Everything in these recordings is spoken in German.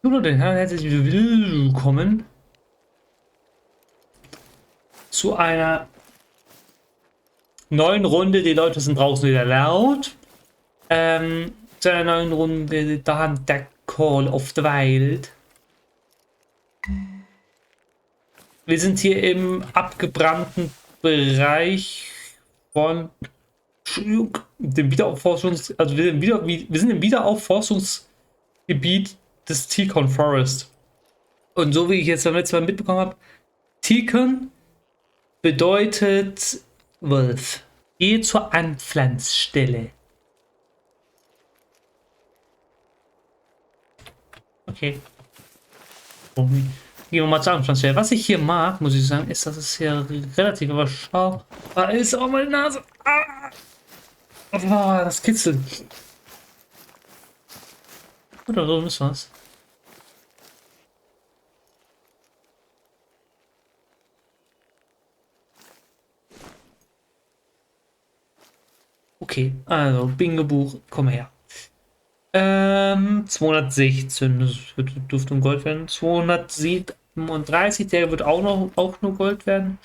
Leute, herzlich willkommen zu einer neuen Runde. Die Leute sind draußen wieder laut. Zu einer neuen Runde der Call of the Wild. Wir sind hier im abgebrannten Bereich von dem also wir sind im Wiederaufforstungsgebiet des Yukon Forest. Und so wie ich jetzt beim letzten Mal mitbekommen habe, Yukon bedeutet Wolf. Geh zur Anpflanzstelle. Okay. Gehen wir mal zur Anpflanzstelle. Was ich hier mag, muss ich sagen, ist, dass es hier relativ überschaubar ist. Oh, meine Nase. Ah. Oh, das kitzelt. Oder so ist was. Okay, also Bingo-Buch, komm her. 216, das dürfte ein Gold werden. 237, der wird auch nur Gold werden.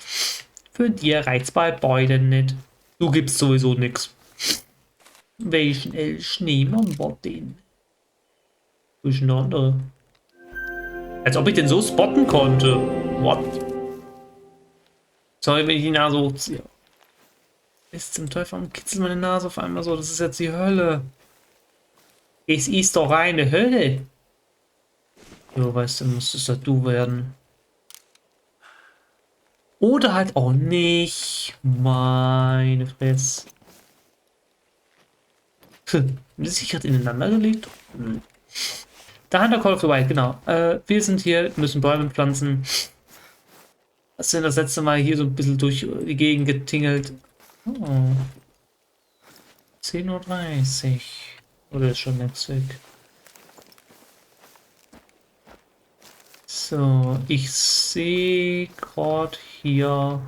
Für dir reizt bei beiden nicht. Du gibst sowieso nichts. Welchen Elch nehmen wir den? Durch eine andere. Als ob ich den so spotten konnte. What? Sorry, wenn ich die Nase hochziehe. Ist zum Teufel, warum kitzelt meine Nase auf einmal so? Das ist jetzt die Hölle. Es ist doch reine Hölle. Jo, weißt du, muss es halt du werden. Oder halt auch nicht. Meine Fresse. Ist sich gerade ineinander gelegt? Der Hunter Call of the Wild, genau. Wir sind hier, müssen Bäume pflanzen. Wir sind das letzte Mal hier so ein bisschen durch die Gegend getingelt. Oh. 10:30 Uhr. Oder ist schon längst weg? So, ich sehe gerade hier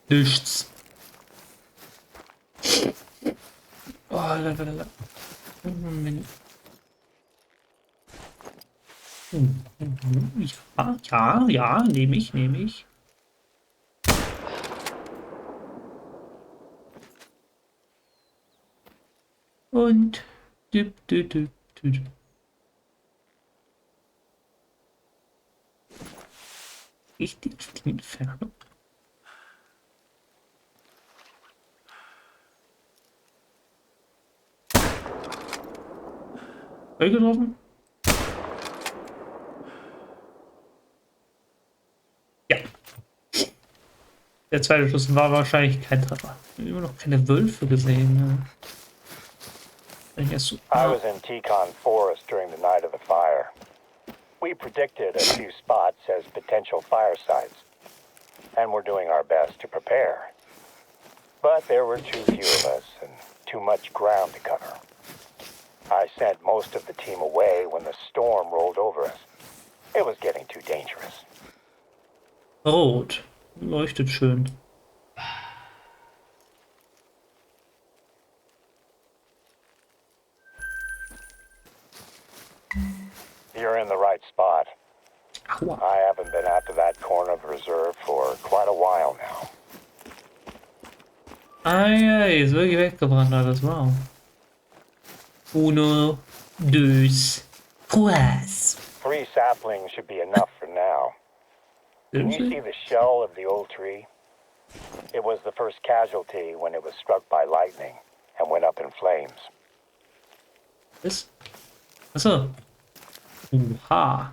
nichts. Oh, lalalala. Moment. Ja, nehme ich. Und richtig die Entfernung. Getroffen? Ja. Der zweite Schuss war wahrscheinlich kein Treffer. Ich habe immer noch keine Wölfe gesehen. I was in Yukon Forest during the night of the fire. We predicted a few spots as potential fire sites, and we're doing our best to prepare. But there were too few of us and too much ground to cover. I sent most of the team away when the storm rolled over us. It was getting too dangerous. Rot. Leuchtet schön. You're in the right spot. Aua. I haven't been out to that corner of the reserve for quite a while now. Ei, ist wirklich weggebrannt alles, wow. Uno, dos, tres. 3 saplings should be enough for now. Can you see the shell of the old tree? It was the first casualty when it was struck by lightning and went up in flames. Was? Achso. Oha.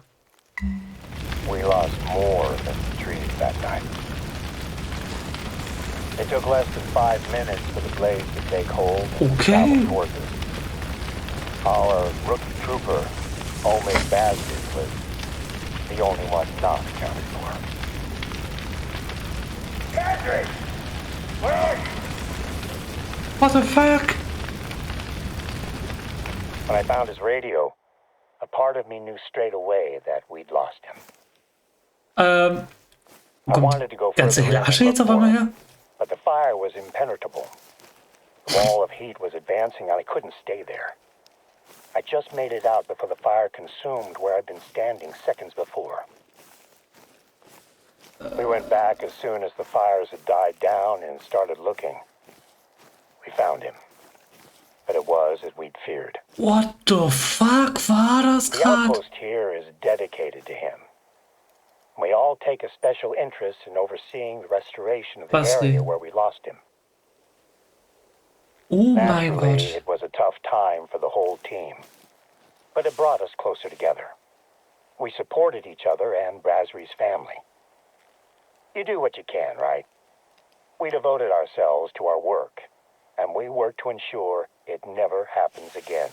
We lost more than the trees that night. It took less than 5 minutes for the blaze to take hold and travel towards us. Our rookie trooper, Omid Bazdi, was the only one not accounted for. Patrick! Where are you? What the fuck? When I found his radio, a part of me knew straight away that we'd lost him. I wanted to go further in and look for him, but the fire was impenetrable. The wall of heat was advancing and I couldn't stay there. I just made it out before the fire consumed where I'd been standing seconds before. We went back as soon as the fires had died down and started looking. We found him. But it was as we'd feared. What the fuck war das The gerade? outpost here is dedicated to him. We all take a special interest in overseeing the restoration of the Was area denn? where we lost him. Oh mein Naturally, Gott. it was a tough time for the whole team. But it brought us closer together. We supported each other and Brassery's family. You do what you can, right? We devoted ourselves to our work, and we worked to ensure it never happens again.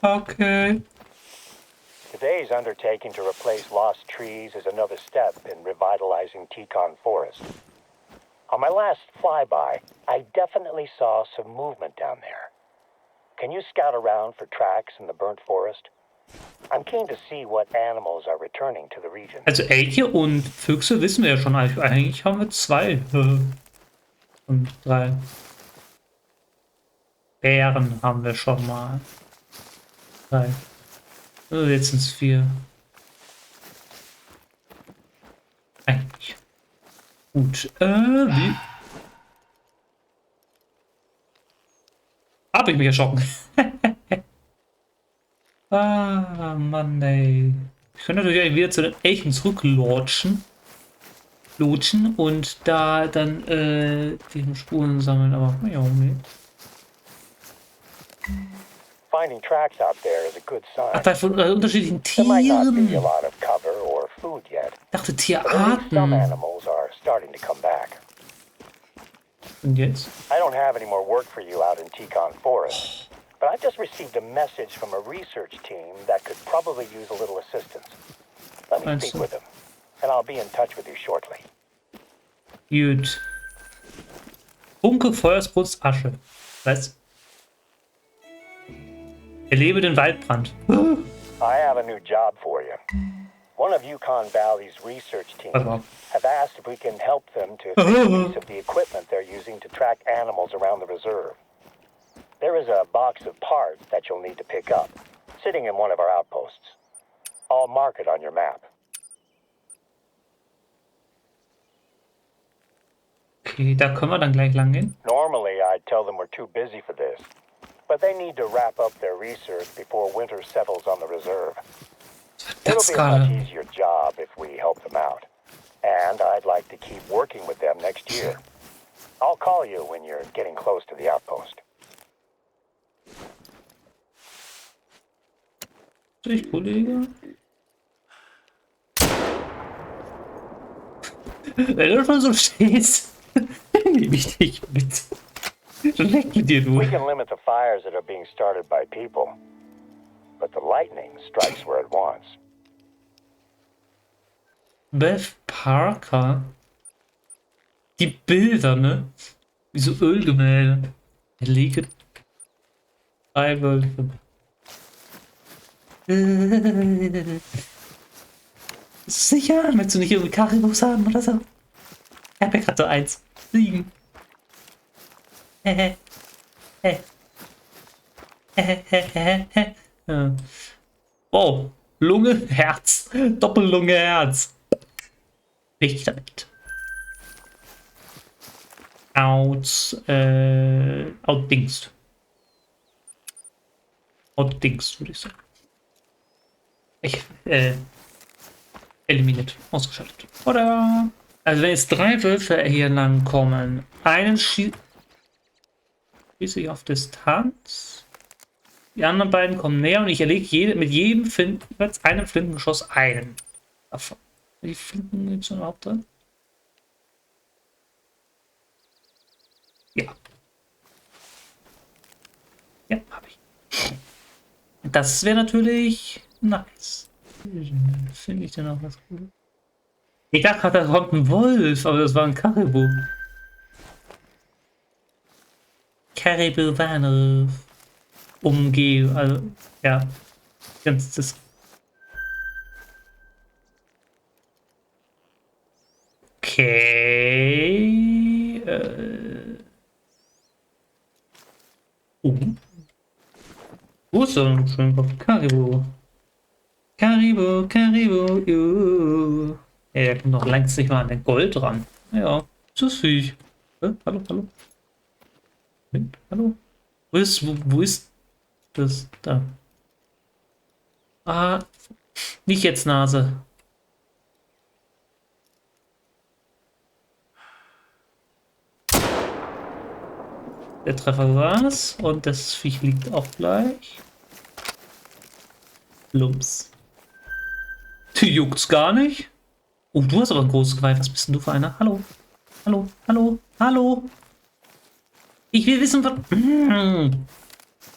Okay. Today's undertaking to replace lost trees is another step in revitalizing Yukon Forest. On my last flyby, I definitely saw some movement down there. Can you scout around for tracks in the burnt forest? I'm keen to see what animals are returning to the region. Also Elche und Füchse wissen wir ja schon. Eigentlich haben wir 2 und 3. Bären haben wir schon mal. 3. Also jetzt sind es 4. Eigentlich. Gut. Wie? Hab ich mich erschrocken. Ah, Mann, ey. Ich könnte natürlich wieder zu den Elchen zurücklotschen. Lotschen und da dann deren Spuren sammeln, aber ja, nee. Finding tracks out there is a good sign. Ach, da von unterschiedlichen There might not be a Tieren. lot of cover or food yet, Ich dachte but at least some Tierarten. animals are starting to come back. Und jetzt? I don't have any more work for you out in Yukon Forest, but I just received a message from a research team that could probably use a little assistance. Let me Meinst speak du? with them, and I'll be in touch with you shortly. Gut. Funke, Feuersbrunst, Asche. Was? Erlebe den Waldbrand. I have a new job for you. One of Yukon Valley's research teams Warte mal. have asked if we can help them to fix a piece of the equipment they're using to track animals around the reserve. There is a box of parts that you'll need to pick up, sitting in one of our outposts. I'll mark it on your map. Okay, da können wir dann gleich lang gehen. Normally, I'd tell them we're too busy for this, but they need to wrap up their research before winter settles on the reserve. It'll Das be a much gerade. easier job if we help them out. And I'd like to keep working with them next year. I'll call you when you're getting close to the outpost. Ich, Kollege. Wenn du schon so stehst, nehme ich dich mit. Schlecht mit dir, We du. can limit the fires that are being started by people, but the lightning strikes where it wants. Beth Parker. Die Bilder, ne? Wie so Ölgemälde. Erlege 3 Wölfe. Sicher? Willst du nicht irgendwie Karibus haben oder so? Ich hab ja gerade so 1. Liegen. Ja. Oh, Lunge, Herz. Doppellunge, Herz. Nicht damit. Outdingst. Outdingst, würde ich sagen. Eliminiert. Ausgeschaltet. Oder? Also wenn jetzt 3 Wölfe hier lang kommen, einen schieße ich auf Distanz. Die anderen beiden kommen näher und ich erlege mit jedem einem Flintengeschoss einen davon. Die Flinten gibt es überhaupt drin? Ja. Ja, habe ich. Das wäre natürlich nice. Finde ich denn auch was Gutes? Ich dachte gerade, da kommt ein Wolf, aber das war ein Karibu. Karibu-Bahnhof. Also, ja. Ganz das. Okay. Wo ist denn schön auf Karibu? Karibu, Karibu, juhu. Ja, der kommt noch längst nicht mal an den Gold ran. Ja, das ist ich. Hallo, hallo. Hallo. Wo ist das? Da. Ah, nicht jetzt, Nase. Der Treffer war's. Und das Viech liegt auch gleich. Plumps. Die juckt's gar nicht. Oh, du hast aber ein großes Geweih. Was bist denn du für einer? Hallo. Hallo. Hallo. Hallo. Ich will wissen, was...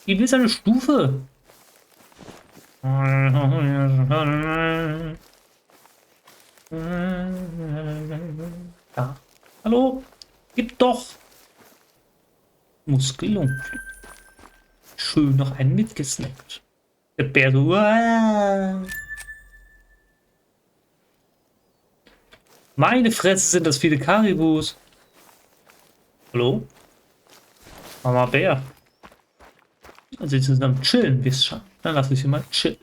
Ich will seine Stufe. Ja. Hallo. Gib doch. Muskelung. Schön noch einen mitgesnackt. Der Bär so... Meine Fresse, sind das viele Karibus. Hallo? Mama Bär. Also sie sind am Chillen, wisst schon. Dann lasse ich sie mal chillen.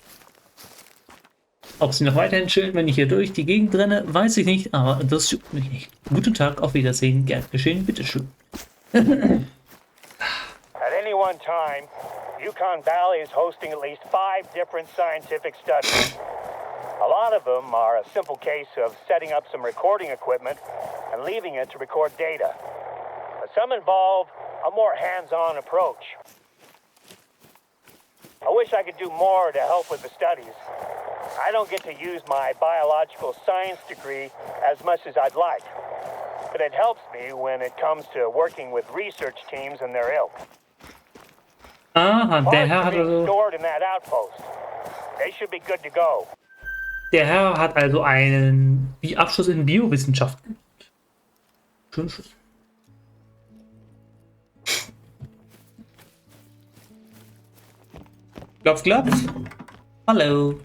Ob sie noch weiterhin chillen, wenn ich hier durch die Gegend renne, weiß ich nicht, aber das juckt mich nicht. Guten Tag, auf Wiedersehen, gern geschehen, bitteschön. At any one time, Yukon Valley is hosting at least 5 different scientific studies. A lot of them are a simple case of setting up some recording equipment and leaving it to record data. But some involve a more hands-on approach. I wish I could do more to help with the studies. I don't get to use my biological science degree as much as I'd like. But it helps me when it comes to working with research teams and their ilk. Aha, der Herr hat also... Stored in that outpost. They should be good to go. Der Herr hat also einen Abschluss in Biowissenschaften. Schön, schön. Klopf, klopf. Hallo.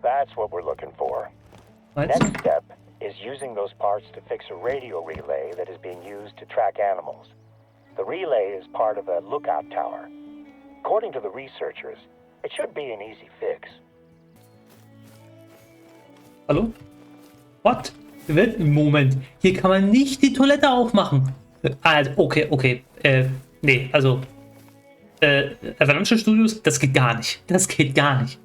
That's what we're looking for. Meinst Next du? step is using those parts to fix a radio relay that is being used to track animals. The relay is part of a lookout tower. According to the researchers, it should be an easy fix. Hallo? What? Moment. Hier kann man nicht die Toilette aufmachen. Also, okay. Nee, also... Avalanche Studios, das geht gar nicht. Das geht gar nicht.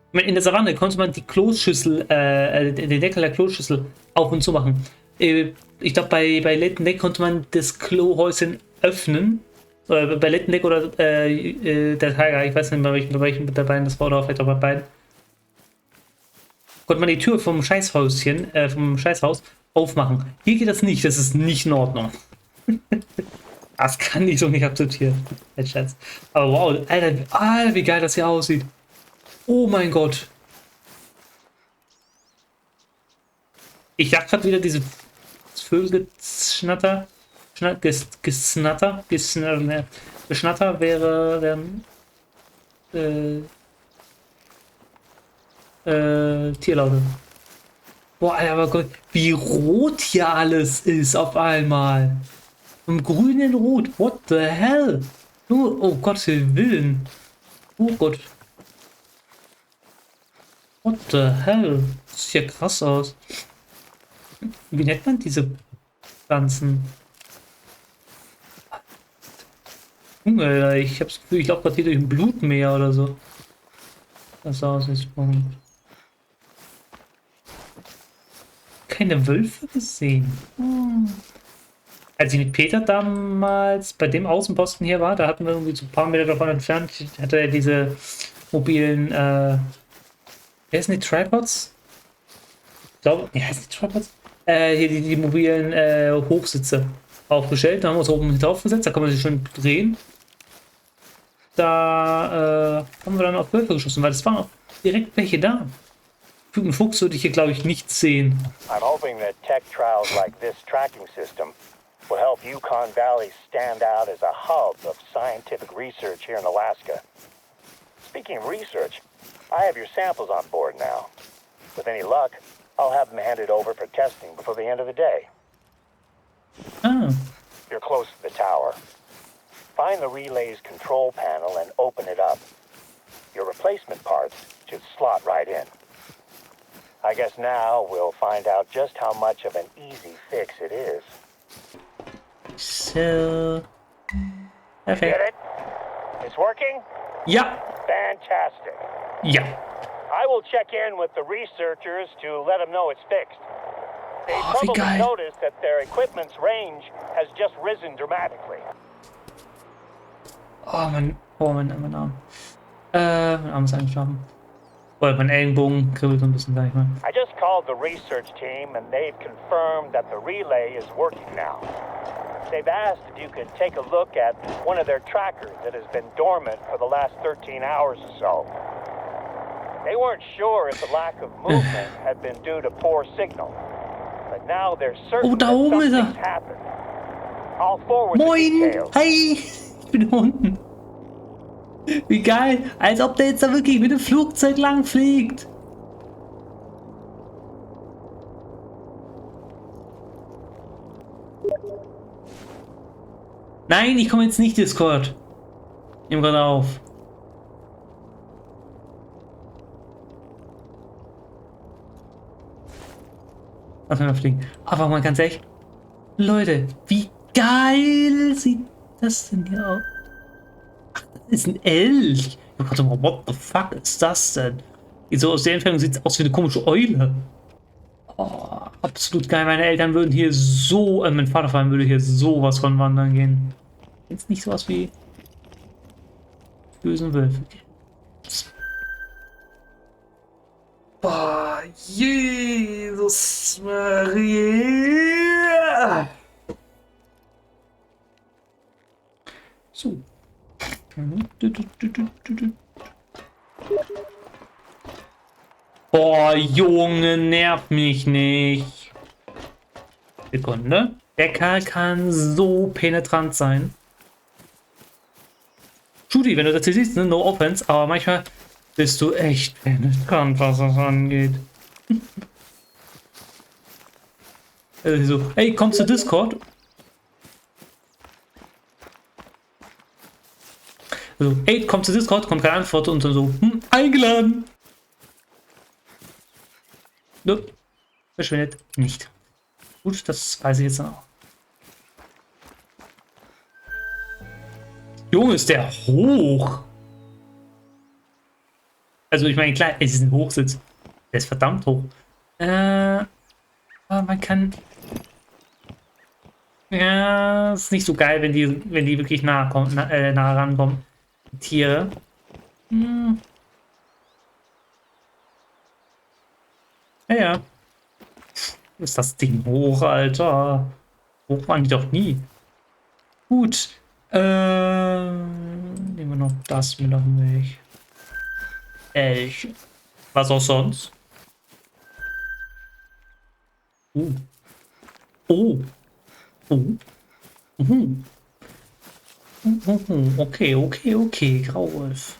Ich meine, in der Savanne konnte man die Kloschüssel, den Deckel der Kloschüssel auf und zu machen. Ich glaube, bei Letten Deck konnte man das Klohäuschen öffnen. Oder bei Letten Deck oder der Tiger, ich weiß nicht mehr, bei welchen der beiden das war, oder vielleicht auch bei beiden. Konnte man die Tür vom Scheißhäuschen, vom Scheißhaus aufmachen. Hier geht das nicht, das ist nicht in Ordnung. Das kann ich so nicht akzeptieren. Schatz. Aber wow, Alter, wie geil das hier aussieht. Oh mein Gott. Ich jag gerade wieder diese Vögelschnatter. Geschnatter wären Tierlaute. Boah, Alter, aber Gott, wie rot hier alles ist auf einmal. Vom Grün in Rot. What the hell? Oh Gott, Willen. Oh Gott. What the hell? Das sieht ja krass aus. Wie nennt man diese Pflanzen? Junge, ich hab's Gefühl, ich laufe gerade hier durch ein Blutmeer oder so. Das aus ist spannend. Keine Wölfe gesehen. Als ich mit Peter damals bei dem Außenposten hier war, da hatten wir irgendwie so ein paar Meter davon entfernt, hatte er diese mobilen, wer sind die Tripods? Ich glaube, wie heißen die Tripods? Hier die mobilen Hochsitze aufgestellt, da haben wir uns oben drauf gesetzt, da kann man sich schon drehen. Da haben wir dann auf Wölfe geschossen, weil es waren auch direkt welche da. Für einen Fuchs würde ich hier, glaube ich, nichts sehen. I'm hoping that tech trials like this tracking system will help Yukon Valley stand out as a hub of scientific research here in Alaska. Speaking of research, I have your samples on board now. With any luck, I'll have them handed over for testing before the end of the day. Ah. You're close to the tower. find the relay's control panel and open it up. Your replacement parts should slot right in. I guess now we'll find out just how much of an easy fix it is. So. Get Perfekt. it? It's working? Ja. Fantastic. Ja. I will check in with the researchers to let them know it's fixed. They Oh, wie probably geil. noticed that their equipment's range has just risen dramatically. Oh, mein Arm. Mein Arm ist eingeschlafen. Oh, mein Ellenbogen kribbelt so ein bisschen, sag ich mal. I just called the research team and they've confirmed that the relay is working now. They've asked if you could take a look at one of their trackers that has been dormant for the last 13 hours or so. They weren't sure if the lack of movement had been due to poor signal. But now they're certain Oh, da that oben ist er. something's happened. I'll forward the Moin! details. Hi! Ich bin unten. Wie geil! Als ob der jetzt da wirklich mit dem Flugzeug lang fliegt. Nein, ich komme jetzt nicht Discord. Nimm gerade auf. Lass mal fliegen. Aber mal ganz ehrlich. Leute, wie geil sieht das denn hier aus? Ach, das ist ein Elch. Ich dachte mal, what the fuck ist das denn? So aus der Entfernung sieht es aus wie eine komische Eule. Oh, absolut geil. Meine Eltern würden hier so, mein Vater vor allem würde hier sowas von wandern gehen. Jetzt nicht sowas wie bösen Wölfe. Boah, Jesus Maria. So. Boah, Junge, nerv mich nicht. Sekunde. Der Kerl kann so penetrant sein. Judy, wenn du das hier siehst, ne? No offense, aber manchmal bist du echt penetrant, was das angeht. So, hey, kommst du Discord? So, hey, kommst du Discord? Kommt keine Antwort und dann so, eingeladen. Nope. Verschwindet nicht. Gut, das weiß ich jetzt auch. Junge, ist der hoch. Also ich meine, klar, es ist ein Hochsitz. Der ist verdammt hoch. Aber man kann... Ja, ist nicht so geil, wenn die wirklich nah rankommen. Die Tiere. Ja. Ist das Ding hoch, Alter. Hoch waren die doch nie. Gut. Nehmen wir noch das mit auf den Weg. Elch. Was auch sonst? Oh. Oh. Okay. Grauwolf.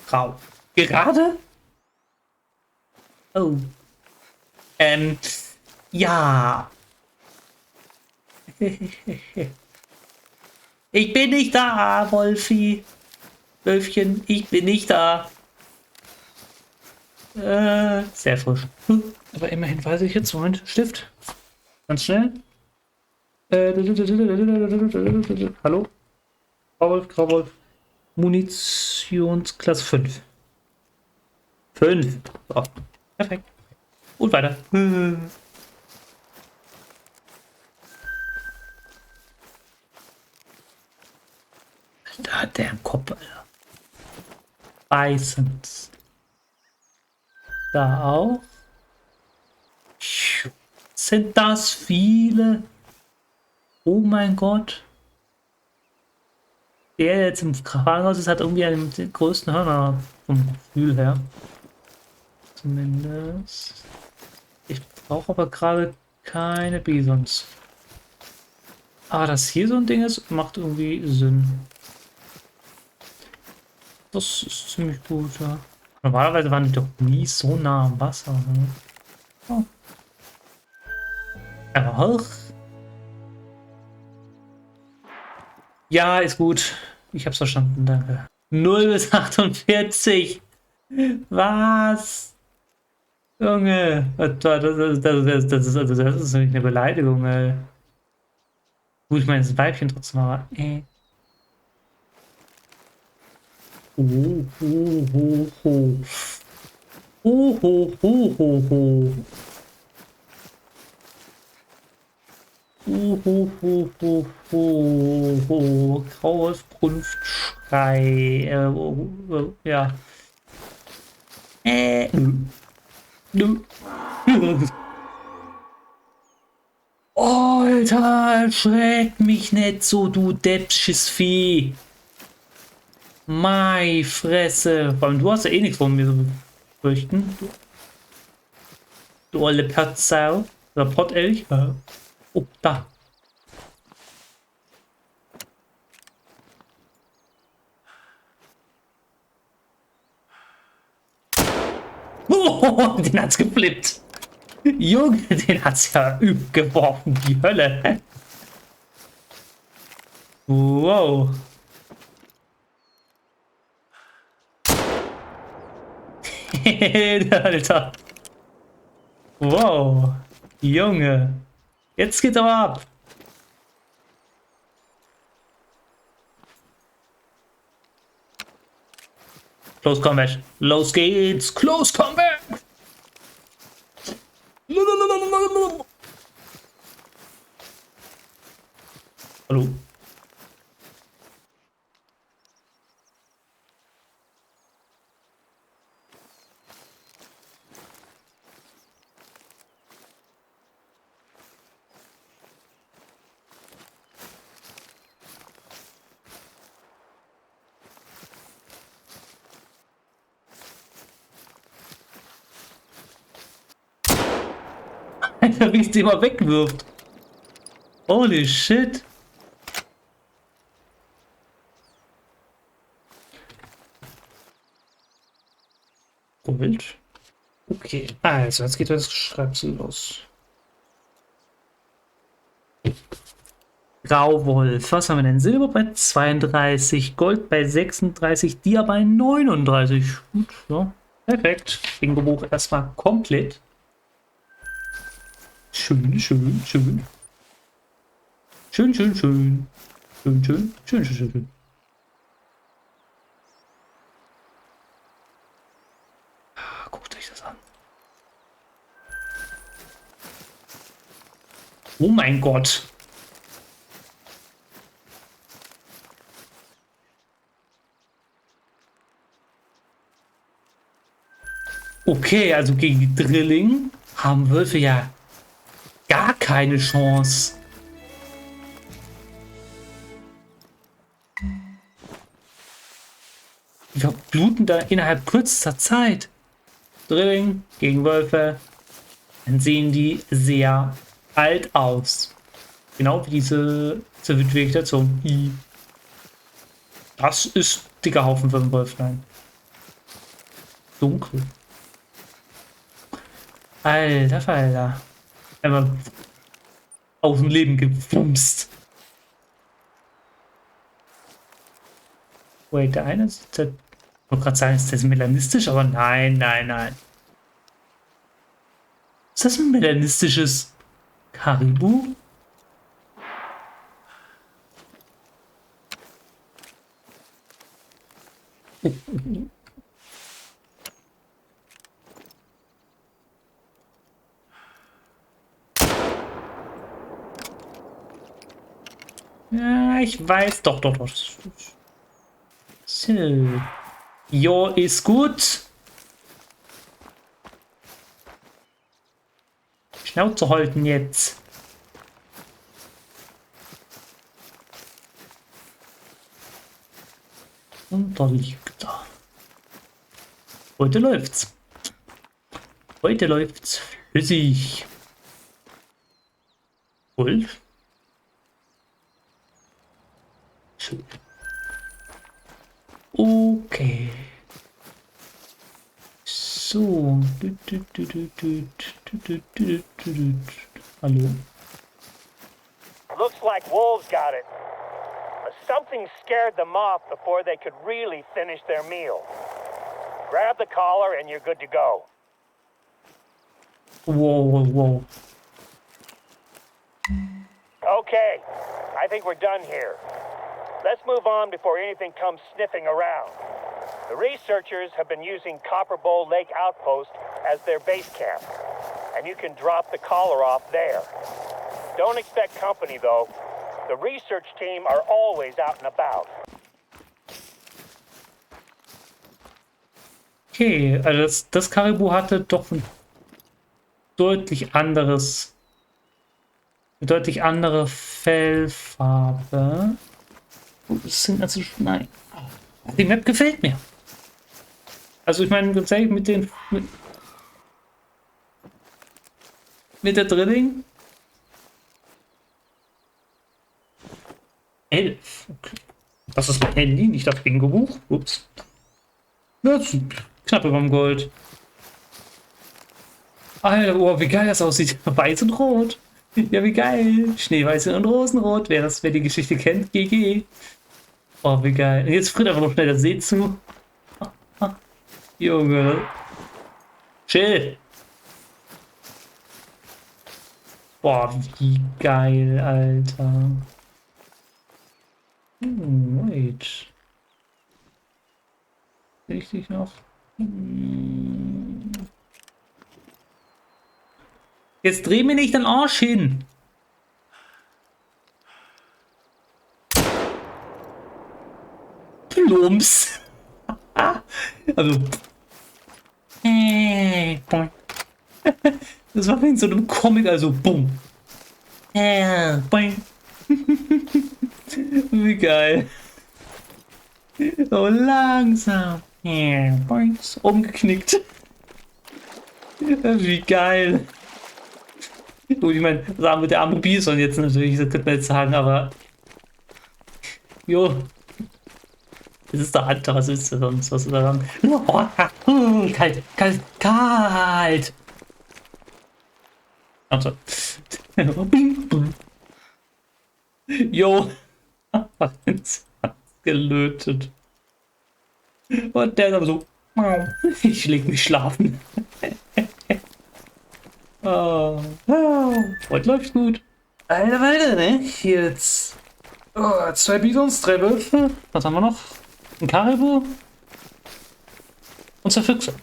Grau. Gerade? Oh. Ja. Ich bin nicht da, Wolfi. Wölfchen, ich bin nicht da. Sehr frisch. Aber immerhin weiß ich jetzt, Moment, Stift. Ganz schnell. Hallo? Grauwolf. Munitionsklasse 5. 5. So. Perfekt. Und weiter. Da hat der einen Kopf, Alter. Beißend. Da auch. Sind das viele? Oh mein Gott. Der jetzt im Krankenhaus ist, hat irgendwie einen der größten Hörner vom Gefühl her. Zumindest. Ich brauche aber gerade keine Bisons. Aber dass hier so ein Ding ist, macht irgendwie Sinn. Das ist ziemlich gut, ja. Normalerweise waren die doch nie so nah am Wasser. Ne? Oh. Aber hoch. Ja, ist gut. Ich hab's verstanden, danke. 0 bis 48. Was? Junge, das ist nicht eine Beleidigung, ey. Gut, ich meine, das ist ein Weibchen trotzdem, aber. Oh, oh, oh, oh. Oh, oh, oh, oh, oh. Graues Brunftschrei. Ja. Nö. Alter, schreck mich nicht so, du deppsches Vieh. Mei Fresse. Vor allem, du hast ja eh nichts von mir zu befürchten. Du olle Petzau. Oder Pottelch. Oh, da. Oh, den hat's geflippt. Junge, den hat's ja üb geworfen. Die Hölle. Wow. Alter. Wow. Junge. Jetzt geht's aber ab. Close Combat. Los geht's. Close Combat. Hallo. Alter, wie es die immer wegwirft. Holy shit. Gold. Okay, also jetzt geht das Schreibsel los. Grauwolf, was haben wir denn? Silber bei 32, Gold bei 36, Dia bei 39. Gut, ja. Perfekt. Bingo-Buch erstmal komplett. Schön, schön, schön. Schön, schön, schön. Schön, schön, schön, schön, schön. Guckt euch das an. Oh mein Gott. Okay, also gegen die Drilling haben Wölfe ja gar keine Chance. Die verbluten da innerhalb kürzester Zeit. Drilling gegen Wölfe. Dann sehen die sehr alt aus. Genau wie diese Vegetation. Das ist dicker Haufen für ein Wölflein. Dunkel. Alter Falter. Einmal aus dem Leben gewumst. Wait, der eine ist der. Ich wollte gerade sagen, ist das melanistisch, aber nein, nein, nein. Ist das ein melanistisches Karibu? Ja, ich weiß. Doch, doch, doch. So. Jo, ist gut. Schnauze halten jetzt. Und da liegt er. Heute läuft's. Heute läuft's flüssig. Wolf? Schön. Okay. So. Hallo. Looks like wolves got it. Something scared them off before they could really finish their meal. Grab the collar and you're good to go. Wow, wow. Okay, I think we're done here. Let's move on before anything comes sniffing around. The researchers have been using Copper Bowl Lake Outpost as their base camp, and you can drop the collar off there. Don't expect company, though. The research team are always out and about. Okay, also das Karibu hatte doch ein deutlich anderes, eine deutlich andere Fellfarbe. Oh, das sind also, nein. Die Map gefällt mir. Also ich meine, ganz ehrlich, mit der Drilling 11. Okay. Das ist mein Handy, nicht das Bingo-Buch. Ups. Das ist knapp über dem Gold. Alter, oh, wie geil das aussieht. Weiß und rot. Ja, wie geil. Schneeweiße und Rosenrot. Wer die Geschichte kennt, GG. Oh, wie geil. Und jetzt friert einfach noch schnell das See zu. Junge. Chill. Boah, wie geil, Alter. Wait. Sehe ich dich noch? Jetzt dreh mir nicht den Arsch hin. Plumps. Also. Das war wie in so einem Comic, also bumm. Wie geil. So langsam. Umgeknickt. Wie geil. Gut, ich meine, sagen wir der arme Bison jetzt natürlich, das könnte man jetzt sagen, aber. Jo. Das ist der Hunter, was ist das sonst? Was ist da dran? Oh, kalt, kalt, kalt. Also. Jo. Gelötet. Und der ist aber so. Ich leg mich schlafen. Oh. Heute läuft's gut. Alter, weiter, ne? Jetzt. Oh, 2 Bisons, 3 Wölfe. Was haben wir noch? Ein Karibu. Und 2 Füchse.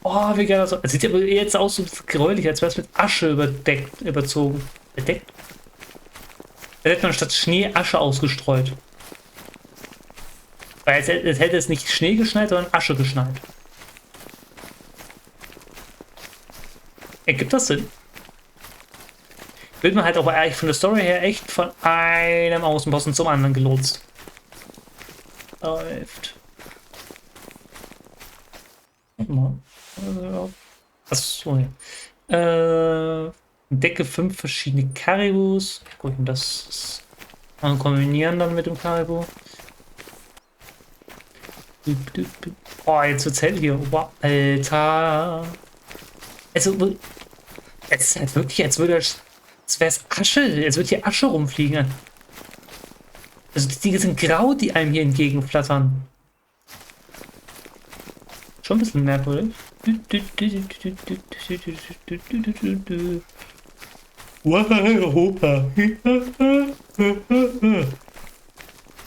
Oh, wie geil das aussieht. Sieht aber jetzt aus so gräulich, als wäre es mit Asche überzogen. Bedeckt? Da hätte man statt Schnee Asche ausgestreut. Weil es hätte es nicht Schnee geschneit, sondern Asche geschneit. Ergibt das Sinn? Wird man halt aber eigentlich von der Story her echt von einem Außenposten zum anderen gelotst. Läuft. Warte mal. Achso, ja. Decke 5 verschiedene Karibus. Gut, und das ist kombinieren dann mit dem Karibu. Oh, jetzt wird's hell hier. Wow, Alter. Also, es ist halt wirklich, als wäre es Asche. Als würde hier Asche rumfliegen. Also, die Dinge sind grau, die einem hier entgegenflattern. Schon ein bisschen merkwürdig.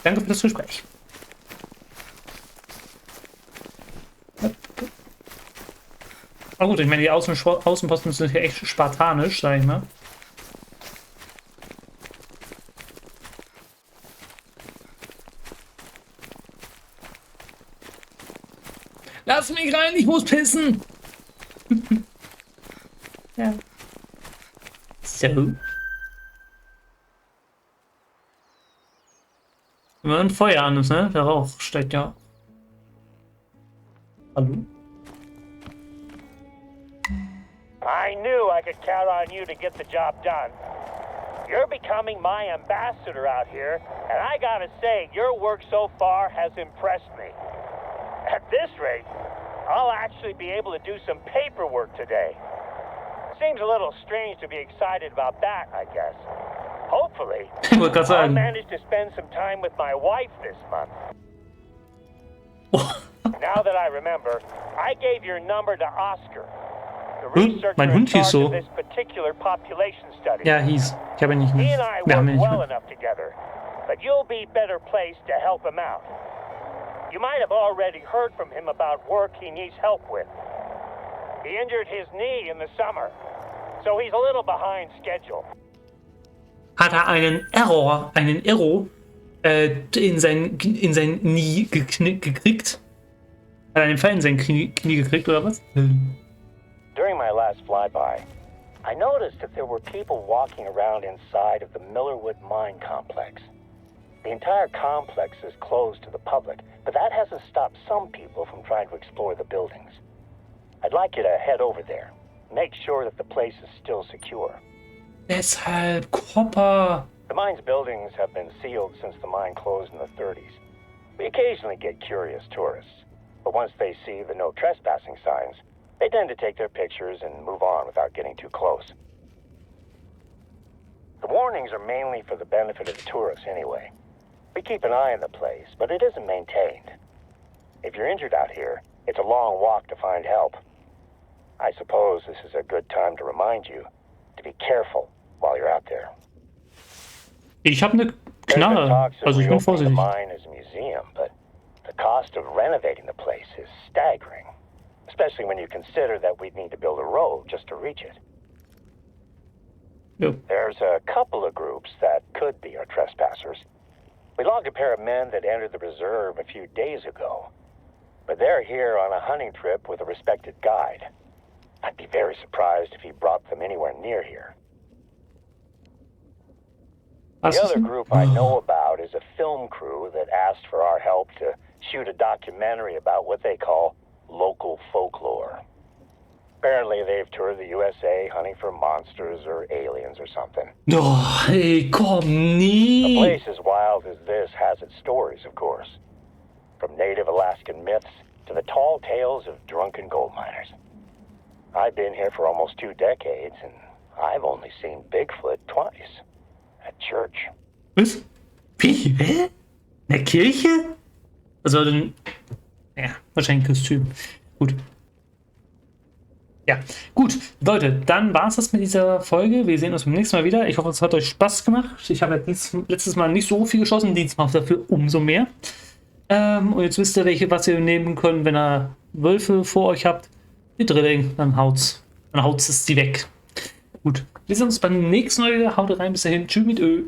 Danke für das Gespräch. Aber gut, ich meine, die Außenposten sind hier echt spartanisch, sag ich mal. Lass mich rein, ich muss pissen! Ja. So. Wenn man ein Feuer an ist, ne? Der Rauch steigt ja. Hallo? I knew I could count on you to get the job done. You're becoming my ambassador out here, and I gotta say, your work so far has impressed me. At this rate, I'll actually be able to do some paperwork today. Seems a little strange to be excited about that, I guess. Hopefully, Ich wollte gerade I'll sagen. manage to spend some time with my wife this month. Oh. Now that I remember, I gave your number to Oscar, the Hm, researcher mein in Hund hieß charge so. of this particular population study. Ja, hieß. Ich habe ihn nicht He mehr. and I Wir haben work ihn nicht well mehr. enough together, but you'll be better placed to help him out. You might have already heard from him about work he needs help with. He injured his knee in the summer, so he's a little behind schedule. Hat er einen Error in sein Knie gekriegt? Hat er einen Fall in sein Knie gekriegt oder was? During my last flyby, I noticed that there were people walking around inside of the Millerwood mine complex. The entire complex is closed to the public, but that hasn't stopped some people from trying to explore the buildings. I'd like you to head over there. Make sure that the place is still secure. Deshalb Kopper. The mine's buildings have been sealed since the mine closed in the 30s. We occasionally get curious tourists, but once they see the no trespassing signs, they tend to take their pictures and move on without getting too close. The warnings are mainly for the benefit of the tourists anyway. We keep an eye on the place, but it isn't maintained. If you're injured out here, it's a long walk to find help. I suppose this is a good time to remind you to be careful while you're out there. Ich habe eine There's been Knarre. talks of Also ich bin reopening the vorsichtig. mine as a museum, but the cost of renovating the place is staggering, especially when you consider that we'd need to build a road just to reach it. Jo. There's a couple of groups that could be our trespassers. We logged a pair of men that entered the reserve a few days ago, but they're here on a hunting trip with a respected guide. I'd be very surprised if he brought them anywhere near here. Was The ist other denn? group I know about is a film crew that asked for our help to shoot a documentary about what they call local folklore. Apparently they've toured the USA hunting for monsters or aliens or something. Oh, ey, komm, A nee. place as wild as this has its stories, of course. From native Alaskan myths to the tall tales of drunken gold miners. I've been here for almost 2 decades, and I've only seen Bigfoot twice. At church. Was? Wie? Hä? In der Kirche? Also dann. Ja, wahrscheinlich Kostüm. Gut. Ja, gut. Leute, dann war es das mit dieser Folge. Wir sehen uns beim nächsten Mal wieder. Ich hoffe, es hat euch Spaß gemacht. Ich habe ja letztes Mal nicht so viel geschossen, diesmal dafür umso mehr. Und jetzt wisst ihr, was ihr nehmen könnt, wenn ihr Wölfe vor euch habt. Die Drilling, dann haut's es die weg. Gut, wir sehen uns beim nächsten Mal wieder. Haut rein, bis dahin. Tschüss mit Ö.